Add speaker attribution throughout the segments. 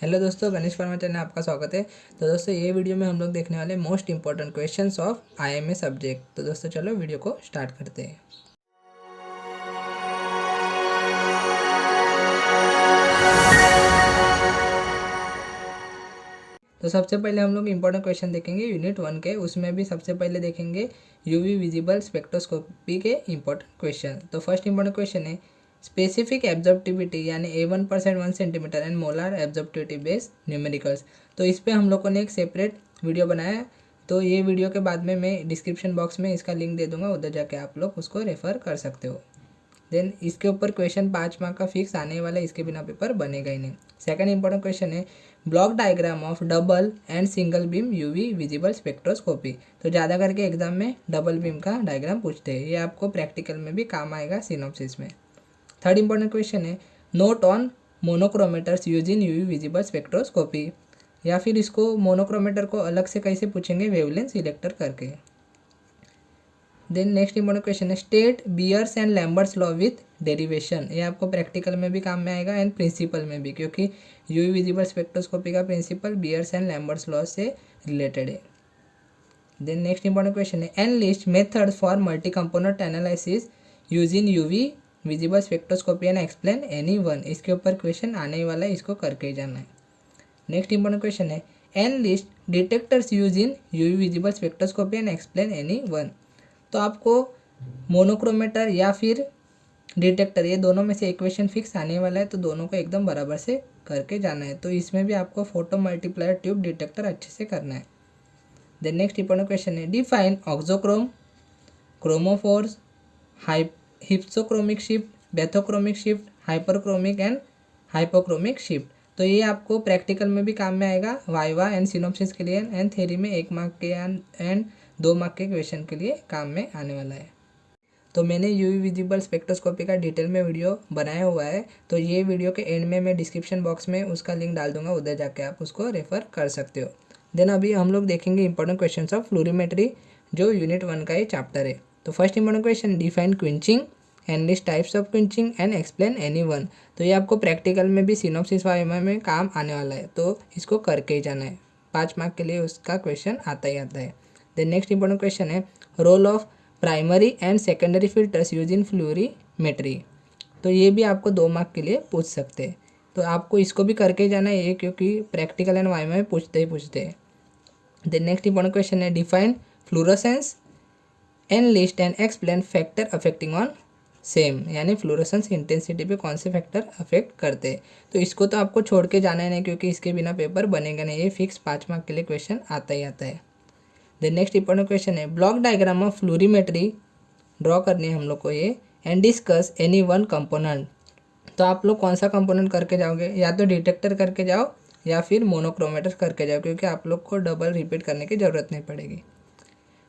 Speaker 1: Hello दोस्तों, Ganesh Verma channel में आपका स्वागत है। तो दोस्तों ये वीडियो में हम लोग देखने वाले most important questions of IMA subject. तो दोस्तों चलो वीडियो को स्टार्ट करते हैं। तो सबसे पहले हम लोग इंपॉर्टेंट क्वेश्चन देखेंगे यूनिट 1 के। उसमें भी सबसे पहले देखेंगे यूवी विजिबल स्पेक्ट्रोस्कोपी के इंपॉर्टेंट क्वेश्चन। तो फर्स्ट इंपॉर्टेंट क्वेश्चन है स्पेसिफिक एब्जॉर्प्टिविटी यानी A1% 1 centimetre and molar absorptivity base numericals. तो इस पर हम लोगों ने एक सेपरेट वीडियो बनाया है। तो ये वीडियो के बाद में मैं डिस्क्रिप्शन बॉक्स में इसका लिंक दे दूंगा, उधर जाके आप लोग उसको रेफ़र कर सकते हो। देन इसके ऊपर क्वेश्चन 5 मार्क का फिक्स आने वाला है, इसके बिना पेपर बनेगा ही नहीं। सेकंड इंपॉर्टेंट क्वेश्चन है block diagram of double and single beam UV visible spectroscopy. तो ज़्यादा करके एग्जाम में डबल बीम का डायग्राम पूछते हैं, ये आपको प्रैक्टिकल में भी काम आएगा सिनॉप्सिस में। थर्ड इंपॉर्टेंट क्वेश्चन है note on monochromators used in UV visible spectroscopy, या फिर इसको मोनोक्रोमेटर को अलग से कैसे पूछेंगे, वेवलेंथ सिलेक्टर करके। देन नेक्स्ट इंपॉर्टेंट क्वेश्चन है state Beer's and Lambert's law with derivation. ये आपको प्रैक्टिकल में भी काम में आएगा एंड प्रिंसिपल में भी, क्योंकि यूवी विजिबल स्पेक्ट्रोस्कोपी का principle Beer's and Lambert's law से रिलेटेड है। देन नेक्स्ट इंपॉर्टेंट क्वेश्चन है enlist methods for multi component analysis use in UV visible spectroscopy and explain any one. इसके ऊपर क्वेश्चन आने ही वाला है, इसको करके ही जाना है। नेक्स्ट इंपॉर्टेंट क्वेश्चन है enlist detectors use in UV visible spectroscopy and explain any one. तो आपको मोनोक्रोमेटर या फिर डिटेक्टर, ये दोनों में से इक्वेशन फिक्स आने वाला है, तो दोनों को एकदम बराबर से करके जाना है। तो इसमें भी आपको फोटो मल्टीप्लायर ट्यूब डिटेक्टर अच्छे से करना है। देन नेक्स्ट इंपॉर्टेंट क्वेश्चन है define auxochrome, chromophores, hypsochromic shift, bathochromic shift, hyperchromic and hypochromic shift. तो ये आपको प्रैक्टिकल में भी काम में आएगा, वाइवा एंड सिनॉप्सिस के लिए, एंड थ्योरी में 1 मार्क के एंड 2 मार्क के क्वेश्चन के लिए काम में आने वाला है। तो मैंने यूवी विजिबल स्पेक्ट्रोस्कोपी का डिटेल में वीडियो बनाया हुआ है, तो ये वीडियो के एंड में मैं डिस्क्रिप्शन बॉक्स में उसका लिंक डाल दूंगा, उधर जाके आप उसको रेफ़र कर सकते हो। देन अभी हम लोग देखेंगे इंपॉर्टेंट क्वेश्चन ऑफ फ्लोरीमेट्री, जो यूनिट 1 का ही चैप्टर है। तो first important question define quenching and list types of quenching and explain any one. तो ये आपको प्रैक्टिकल में भी सिनॉप्सिस वाइवा में काम आने वाला है, तो इसको करके ही जाना है। 5 मार्क के लिए उसका क्वेश्चन आता ही आता है। देन नेक्स्ट इंपॉर्टेंट क्वेश्चन है role of primary and secondary filters use in fluorimetry. तो ये भी आपको 2 मार्क के लिए पूछ सकते हैं, तो आपको इसको भी करके जाना है, ये क्योंकि प्रैक्टिकल एंड वाइवा में पूछते हैं। देन नेक्स्ट इंपॉर्टेंट क्वेश्चन है define fluorescence and list and explain factor affecting on same, यानी फ्लोरोसेंस इंटेंसिटी पे कौन से फैक्टर अफेक्ट करते हैं। तो इसको तो आपको छोड़ के जाना है नहीं, क्योंकि इसके बिना पेपर बनेगा नहीं, ये फिक्स 5 मार्क के लिए क्वेश्चन आता ही आता है। देन नेक्स्ट इंपॉर्टेंट क्वेश्चन है block diagram of fluorimetry draw करनी है हम लोग को ये, and discuss any one component. तो आप लोग कौन सा कंपोनेंट करके जाओगे, या तो डिटेक्टर करके जाओ या फिर मोनोक्रोमेटर करके जाओ, क्योंकि आप लोग को डबल रिपीट करने की ज़रूरत नहीं पड़ेगी।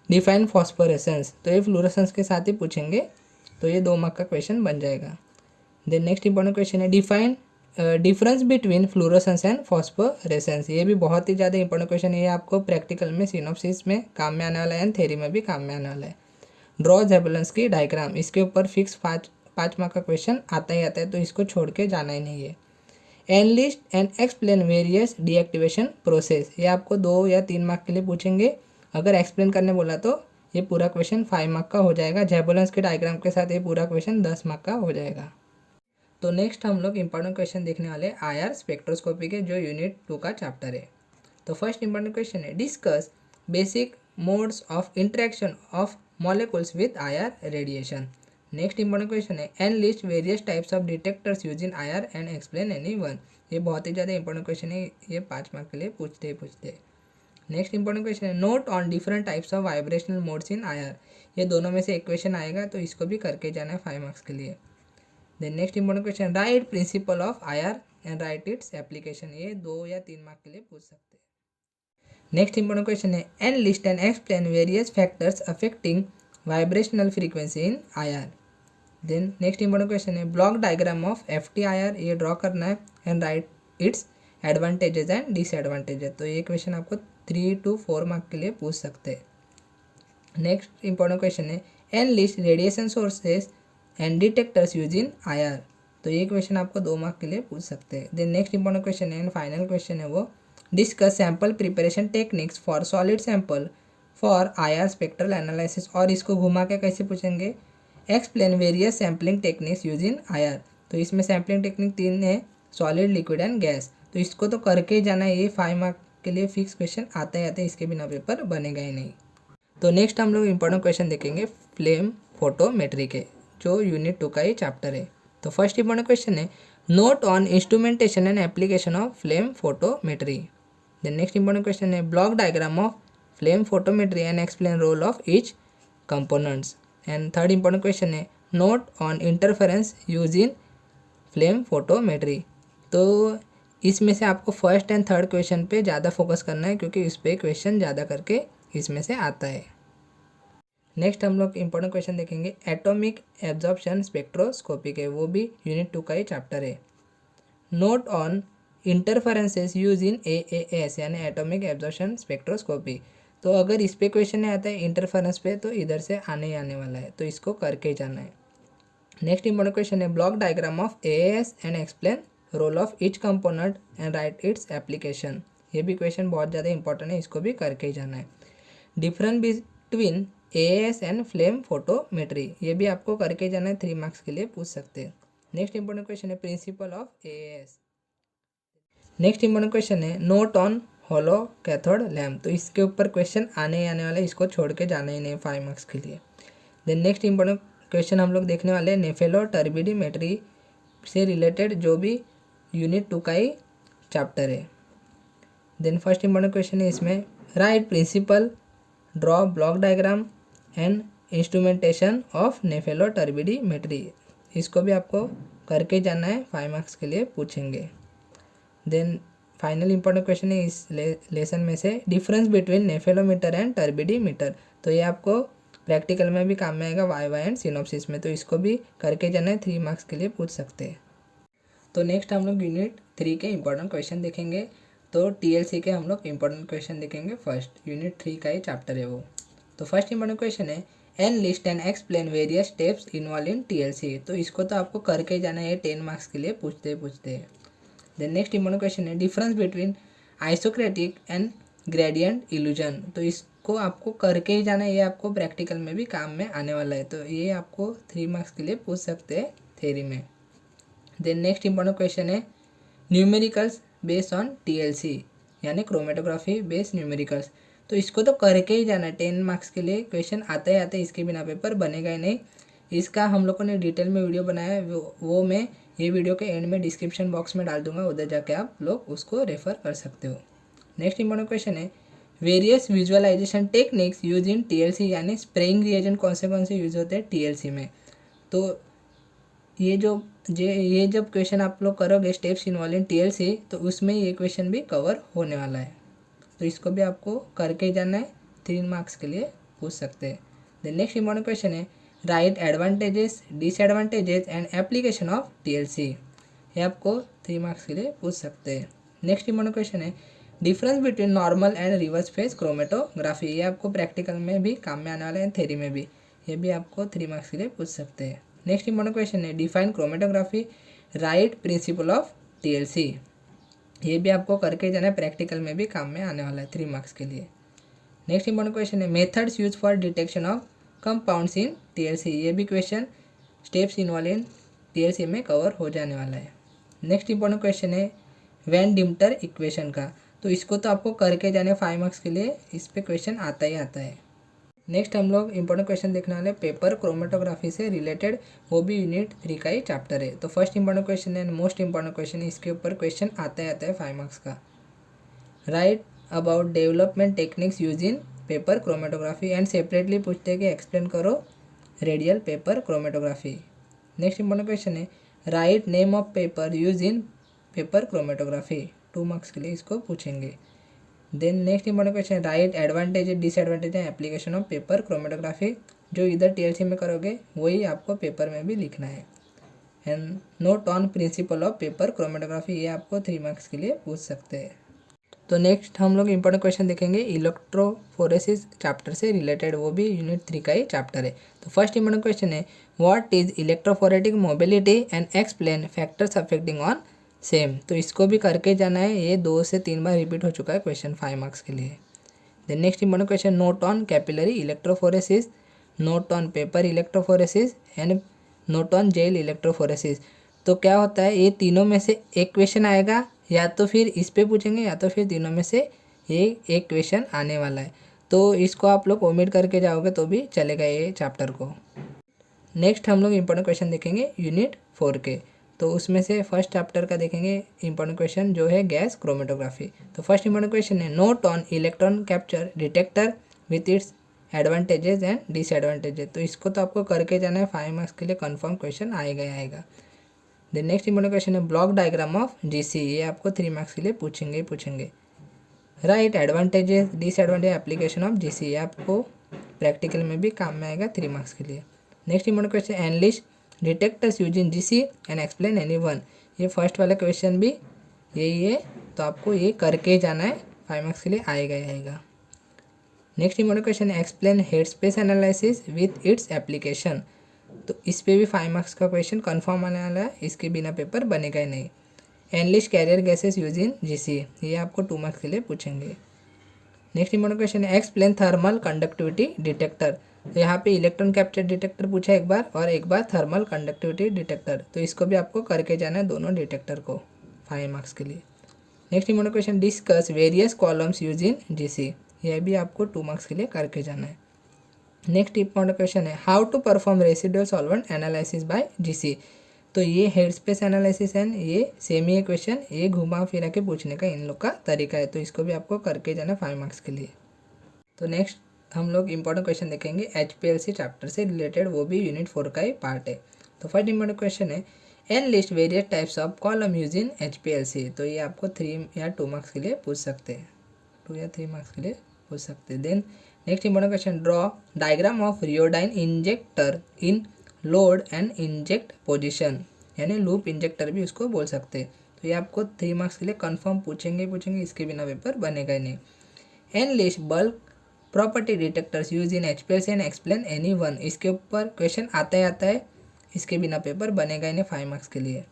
Speaker 1: डिफाइन फॉस्फोरेसेंस, तो ये फ्लोरोसेंस के साथ ही पूछेंगे, तो ये 2 मार्क का क्वेश्चन बन जाएगा। देन नेक्स्ट इंपॉर्टेंट क्वेश्चन है define difference between fluorescence and phosphorescence. ये भी बहुत ही ज़्यादा इंपॉर्टेंट क्वेश्चन है, ये आपको प्रैक्टिकल में सिनॉप्सिस में काम में आने वाला है एंड थ्योरी में भी काम में आने वाला है। ड्रॉ जेबेलेंस की डायग्राम, इसके ऊपर फिक्स 5 मार्क का क्वेश्चन आता ही आता है, तो इसको छोड़ के जाना ही नहीं है। Enlist and explain various deactivation process, ये आपको 2 या 3 मार्क के लिए पूछेंगे। अगर एक्सप्लेन करने बोला तो ये पूरा क्वेश्चन 5 मार्क का हो जाएगा, जेबेलेंस के डायग्राम के साथ ये पूरा क्वेश्चन 10 मार्क का हो जाएगा। तो नेक्स्ट हम लोग इंपॉर्टेंट क्वेश्चन देखने वाले आईआर स्पेक्ट्रोस्कोपी के, जो यूनिट 2 का चैप्टर है। तो फर्स्ट इंपॉर्टेंट क्वेश्चन है discuss basic modes of interaction of molecules with IR radiation. Next important question है enlist various types of detectors use in IR and explain any one. ये बहुत ही ज़्यादा इंपॉर्टेंट क्वेश्चन है, ये 5 mark के लिए पूछते हैं। नेक्स्ट इंपॉर्टेंट क्वेश्चन है note on different types of vibrational modes in IR. ये दोनों में से एक क्वेश्चन आएगा, तो इसको भी करके जाना है 5 मार्क्स के लिए। Then next important question write principle of IR and write its application, ये 2 या 3 मार्क के लिए पूछ सकते हैं। नेक्स्ट इंपॉर्टेंट क्वेश्चन है enlist and explain various factors affecting vibrational frequency in IR. Then next important question है ब्लॉक डायग्राम ऑफ FTIR, ये ड्रॉ करना है and write its advantages and disadvantages. तो ये क्वेश्चन आपको 3 to 4 मार्क के लिए पूछ सकते हैं। नेक्स्ट इंपॉर्टेंट क्वेश्चन है enlist radiation sources and detectors use in IR. तो ये क्वेश्चन आपको 2 मार्क के लिए पूछ सकते हैं। देन नेक्स्ट इंपॉर्टेंट क्वेश्चन है एंड फाइनल क्वेश्चन है वो, discuss sample preparation techniques for solid sample for IR spectral analysis. और इसको घुमा के कैसे पूछेंगे, explain various sampling techniques use in IR। तो इसमें सैम्पलिंग टेक्निक 3 है, सॉलिड, लिक्विड एंड गैस। तो इसको तो करके ही जाना है, ये 5 मार्क के लिए फिक्स क्वेश्चन आते ही आते, इसके बिना पेपर बनेगा ही नहीं। तो नेक्स्ट हम लोग इंपॉर्टेंट क्वेश्चन देखेंगे फ्लेम फोटोमेट्री के, जो यूनिट 2 का ही चैप्टर है। तो फर्स्ट इंपॉर्टेंट क्वेश्चन है, note on instrumentation and application of flame photometry. Then next important question है, block diagram of flame photometry and explain role of each components. And third important question है, note on interference used in flame photometry. तो इसमें से आपको first and third question पे ज़्यादा focus करना है, क्योंकि इस पे क्वेश्चन ज़्यादा करके इसमें से आता है। नेक्स्ट हम लोग इंपॉर्टेंट क्वेश्चन देखेंगे एटॉमिक एब्जॉर्प्शन स्पेक्ट्रोस्कोपी के, वो भी यूनिट 2 का ही चैप्टर है। Note on interferences use in AAS यानी एटॉमिक एब्जॉर्प्शन स्पेक्ट्रोस्कोपी। तो अगर इस पे क्वेश्चन नहीं आता है इंटरफेरेंस पे, तो इधर से आने ही आने वाला है, तो इसको करके जाना है। नेक्स्ट इंपॉर्टेंट क्वेश्चन है, block diagram of AAS and explain role of each component and write its application. ये भी क्वेश्चन बहुत ज़्यादा इंपॉर्टेंट है, इसको भी करके ही जाना है। Difference between AAS and flame photometry, ये भी आपको करके जाना है, 3 मार्क्स के लिए पूछ सकते हैं। नेक्स्ट इंपॉर्टेंट क्वेश्चन है principle of AAS। Next important question है, note on hollow cathode lamp. तो इसके ऊपर क्वेश्चन आने ही आने वाला है, इसको छोड़ के जाना ही नहीं 5 मार्क्स के लिए। देन नेक्स्ट इंपॉर्टेंट क्वेश्चन हम लोग देखने वाले हैं नेफेलो टर्बिडीमेट्री से रिलेटेड, जो भी यूनिट 2 का ही चैप्टर है। देन फर्स्ट इंपॉर्टेंट क्वेश्चन है इसमें, write principle, draw block diagram and instrumentation of nephelo turbidimetry. इसको भी आपको करके जाना है, 5 मार्क्स के लिए पूछेंगे। देन फाइनल इंपॉर्टेंट क्वेश्चन है इस लेसन में से, डिफरेंस बिटवीन नेफेलोमीटर एंड टर्बिडीमीटर। तो ये आपको प्रैक्टिकल में भी काम में आएगा, वाइवा एंड सिनॉप्सिस में, तो इसको भी करके जाना है, 3 मार्क्स के लिए पूछ सकते हैं। तो नेक्स्ट हम लोग यूनिट 3 के इंपॉर्टेंट क्वेश्चन देखेंगे। तो TLC के हम लोग इंपॉर्टेंट क्वेश्चन देखेंगे, फर्स्ट यूनिट 3 का ही चैप्टर है वो। तो फर्स्ट इंपॉर्टेंट क्वेश्चन है, enlist and explain various steps involve in TLC। तो इसको तो आपको करके जाना है, 10 मार्क्स के लिए पूछते हैं। देन नेक्स्ट इंपॉर्टेंट क्वेश्चन है, difference between आइसोक्रेटिक and gradient illusion. तो इसको आपको करके ही जाना है, ये आपको प्रैक्टिकल में भी काम में आने वाला है, तो ये आपको 3 मार्क्स के लिए पूछ सकते हैं थ्योरी में। देन नेक्स्ट इंपॉर्टेंट क्वेश्चन है, न्यूमेरिकल्स बेस्ड ऑन TLC यानी क्रोमेटोग्राफी बेस्ड न्यूमेरिकल्स। तो इसको तो करके ही जाना है, 10 मार्क्स के लिए क्वेश्चन आते ही आते, इसके बिना पेपर बनेगा ही नहीं। इसका हम लोगों ने डिटेल में वीडियो बनाया है, वो मैं ये वीडियो के एंड में डिस्क्रिप्शन बॉक्स में डाल दूंगा, उधर जाके आप लोग उसको रेफर कर सकते हो। नेक्स्ट इंपॉर्टेंट क्वेश्चन है, various visualisation techniques use in TLC यानी स्प्रेइंग रिएजेंट कौन से यूज होते हैं TLC में। तो ये जब क्वेश्चन आप लोग करोगे स्टेप्स इन्वॉल्व इन TLC, तो उसमें ये क्वेश्चन भी कवर होने वाला है, तो इसको भी आपको करके जाना है, 3 मार्क्स के लिए पूछ सकते हैं। द नेक्स्ट इंपॉर्टेंट क्वेश्चन है, right advantages, disadvantages and application of TLC। ये आपको 3 मार्क्स के लिए पूछ सकते हैं। नेक्स्ट इंपॉर्टेंट क्वेश्चन है, difference between normal and reverse phase chromatography. ये आपको प्रैक्टिकल में भी काम में आने वाला है, थ्योरी में भी, ये भी आपको 3 मार्क्स के लिए पूछ सकते हैं। नेक्स्ट इंपॉर्टेंट क्वेश्चन है, define chromatography, right principle of TLC। ये भी आपको करके जाना है, प्रैक्टिकल में भी काम में आने वाला है, 3 मार्क्स के लिए। नेक्स्ट इंपॉर्टेंट क्वेश्चन है, methods use for detection of compounds in TLC। ये भी question steps involve in TLC में कवर हो जाने वाला है। नेक्स्ट इंपॉर्टेंट क्वेश्चन है वैन डिम्टर इक्वेशन का। तो इसको तो आपको करके जाने 5 मार्क्स के लिए, इस पे क्वेश्चन आता ही आता है। नेक्स्ट हम लोग इंपॉर्टेंट क्वेश्चन देखने वाले पेपर क्रोमेटोग्राफी से रिलेटेड, वो भी यूनिट 3 का ही चैप्टर है। तो फर्स्ट इंपॉर्टेंट क्वेश्चन है, मोस्ट इंपॉर्टेंट क्वेश्चन है, इसके ऊपर क्वेश्चन आता है 5 मार्क्स का। Write about development techniques use in paper chromatography and separately पूछते हैं कि एक्सप्लेन करो radial paper chromatography. Next important question है, write name of paper used in paper chromatography. 2 marks के लिए इसको पूछेंगे। Then next important question, write advantage, disadvantage and application of paper chromatography. जो इधर TLC में करोगे वही आपको पेपर में भी लिखना है। And note on principle of paper chromatography, ये आपको 3 मार्क्स के लिए पूछ सकते हैं। तो नेक्स्ट हम लोग इंपॉर्टेंट क्वेश्चन देखेंगे इलेक्ट्रोफोरेसिस चैप्टर से रिलेटेड, वो भी यूनिट 3 का ही चैप्टर है। तो फर्स्ट इंपॉर्टेंट क्वेश्चन है what is electrophoretic mobility and explain factors affecting on same. तो इसको भी करके जाना है, ये 2 से 3 बार रिपीट हो चुका है क्वेश्चन 5 मार्क्स के लिए। Then next important question note on capillary electrophoresis, note on paper electrophoresis and note on gel electrophoresis. तो क्या होता है, ये तीनों में से एक क्वेश्चन आएगा, या तो फिर इस पे पूछेंगे या तो फिर तीनों में से ये एक क्वेश्चन आने वाला है। तो इसको आप लोग ओमिट करके जाओगे तो भी चलेगा ये चैप्टर को। नेक्स्ट हम लोग इंपॉर्टेंट क्वेश्चन देखेंगे यूनिट 4 के। तो उसमें से फर्स्ट चैप्टर का देखेंगे इंपॉर्टेंट क्वेश्चन जो है गैस क्रोमेटोग्राफी। तो फर्स्ट इंपॉर्टेंट क्वेश्चन है note on electron capture detector with its advantages and disadvantages. तो इसको तो आपको करके जाना है, 5 मार्क्स के लिए कंफर्म क्वेश्चन आएगा ही आएगा। देन नेक्स्ट इंपॉर्टेंट क्वेश्चन है ब्लॉक डायग्राम ऑफ जीसी, ये आपको 3 मार्क्स के लिए पूछेंगे। Right advantages disadvantage application of GC, ये आपको प्रैक्टिकल में भी काम में आएगा 3 मार्क्स के लिए। Next important question enlist detectors using GC and explain any one, ये फर्स्ट वाला क्वेश्चन भी यही है, तो आपको ये करके जाना है, 5 मार्क्स के लिए आएगा ही आएगा। नेक्स्ट इंपॉर्टेंट क्वेश्चन है explain head space analysis with its application. तो इस पे भी 5 मार्क्स का क्वेश्चन कंफर्म आने वाला है, इसके बिना पेपर बनेगा ही नहीं। Enlist carrier gases use in GC, ये आपको 2 मार्क्स के लिए पूछेंगे। नेक्स्ट इंपॉर्टेंट क्वेश्चन है एक्सप्लेन थर्मल कंडक्टिविटी डिटेक्टर। तो यहाँ पे इलेक्ट्रॉन कैप्चर डिटेक्टर पूछा एक बार और एक बार थर्मल कंडक्टिविटी डिटेक्टर, तो इसको भी आपको करके जाना है दोनों डिटेक्टर को 5 मार्क्स के लिए। Next important question discuss various columns use in GC, यह भी आपको 2 मार्क्स के लिए करके जाना है। नेक्स्ट इंपॉर्टेंट क्वेश्चन है how to perform residual solvent analysis by GC. तो ये हेड स्पेस एनालिसिस है, ये सेम ही है क्वेश्चन, ये घुमा फिरा के पूछने का इन लोग का तरीका है, तो इसको भी आपको करके जाना 5 मार्क्स के लिए। तो नेक्स्ट हम लोग इंपॉर्टेंट क्वेश्चन देखेंगे HPLC चैप्टर से रिलेटेड, वो भी यूनिट 4 का ही पार्ट है। तो फर्स्ट इंपॉर्टेंट क्वेश्चन है enlist various types of column use in HPLC। तो ये आपको 3 या 2 मार्क्स के लिए पूछ सकते हैं, 2 या 3 मार्क्स के लिए पूछ सकते हैं। Then next important question draw diagram of rheodyne injector in load and inject position, यानी लूप इंजेक्टर भी उसको बोल सकते हैं। तो ये आपको 3 मार्क्स के लिए कंफर्म पूछेंगे, इसके बिना पेपर बनेगा ही नहीं। Enlist bulk property detectors use in HPLC and explain any one, इसके ऊपर क्वेश्चन आता है, इसके बिना पेपर बनेगा ही नहीं 5 मार्क्स के लिए।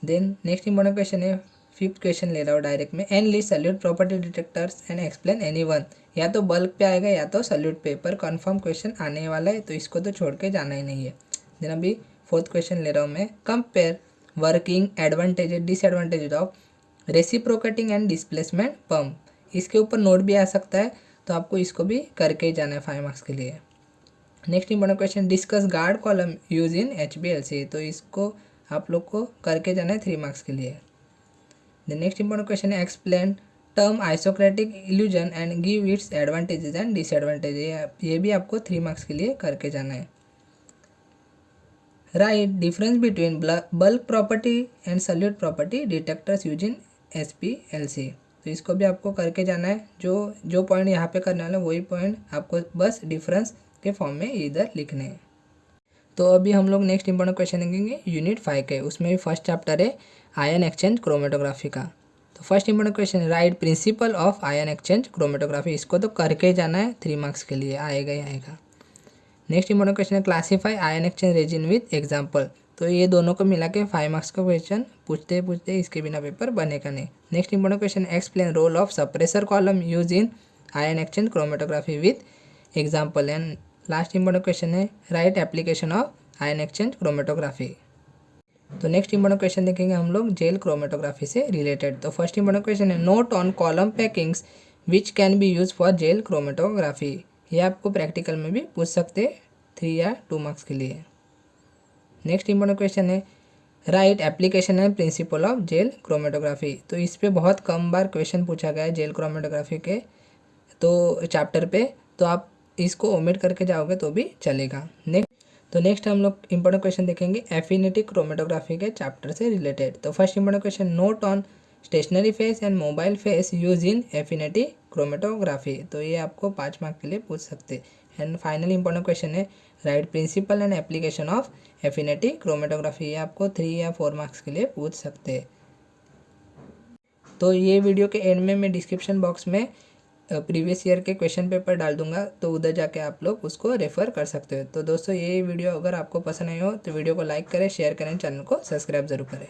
Speaker 1: देन नेक्स्ट इंपॉर्टेंट क्वेश्चन है 5th क्वेश्चन ले रहा हूँ डायरेक्ट में, enlist solute property detectors and explain any one, या तो बल्क पे आएगा या तो सल्यूट पे, पर कंफर्म क्वेश्चन आने वाला है, तो इसको तो छोड़ के जाना ही नहीं है। देन अभी 4th क्वेश्चन ले रहा हूँ मैं, compare working advantages disadvantages of reciprocating and displacement pump, इसके ऊपर नोट भी आ सकता है, तो आपको इसको भी करके ही जाना है 5 मार्क्स के लिए। Next important question discuss guard column use in HPLC, तो इसको आप लोग को करके जाना है 3 मार्क्स के लिए। द नेक्स्ट इंपॉर्टेंट क्वेश्चन है explain term आइसोक्रेटिक illusion and give its advantages and disadvantages, ये भी आपको 3 मार्क्स के लिए करके जाना है। Write difference between bulk property and solute property detectors use in HPLC, तो इसको भी आपको करके जाना है, जो पॉइंट यहाँ पे करने वाला है वही पॉइंट आपको बस डिफरेंस के फॉर्म में इधर लिखने हैं। तो अभी हम लोग नेक्स्ट इंपॉर्टेंट क्वेश्चन देखेंगे यूनिट 5 के, उसमें भी फर्स्ट चैप्टर है आयन एक्सचेंज क्रोमेटोग्राफी का। तो फर्स्ट इंपॉर्टेंट क्वेश्चन है write principle of ion exchange chromatography, इसको तो करके जाना है, 3 मार्क्स के लिए आएगा ही आएगा। नेक्स्ट इंपॉर्टेंट क्वेश्चन है classify ion exchange resin with example, तो ये दोनों को मिला के 5 मार्क्स का क्वेश्चन पूछते इसके बिना पेपर बनेगा नहीं। Next important question explain role of suppressor column use in ion exchange chromatography with example, and last important question है write application of ion exchange chromatography. तो नेक्स्ट इंपॉर्टेंट क्वेश्चन देखेंगे हम लोग जेल क्रोमेटोग्राफी से related. तो first important question है note on column packings which can be used for gel chromatography, ये आपको प्रैक्टिकल में भी पूछ सकते 3 या 2 मार्क्स के लिए। नेक्स्ट इंपॉर्टेंट क्वेश्चन है write application and principle of jail chromatography, तो इस पे बहुत कम बार क्वेश्चन पूछा गया है जेल क्रोमेटोग्राफी के तो चैप्टर पे, तो आप इसको ओमिट करके जाओगे तो भी चलेगा। नेक्स्ट हम लोग इंपॉर्टेंट क्वेश्चन देखेंगे एफिनिटी क्रोमेटोग्राफी के चैप्टर से रिलेटेड। तो first important question note on stationary phase and mobile phase use in affinity chromatography, तो ये आपको 5 मार्क्स के लिए पूछ सकते। एंड फाइनली इंपॉर्टेंट क्वेश्चन है write principle and application of affinity chromatography, ये आपको 3 या 4 मार्क्स के लिए पूछ सकते हैं। तो ये वीडियो के एंड में मैं डिस्क्रिप्शन बॉक्स में प्रीवियस ईयर के क्वेश्चन पेपर डाल दूंगा, तो उधर जाके आप लोग उसको रेफ़र कर सकते हो। तो दोस्तों ये वीडियो अगर आपको पसंद आई हो तो वीडियो को लाइक करें, शेयर करें, चैनल को सब्सक्राइब ज़रूर करें।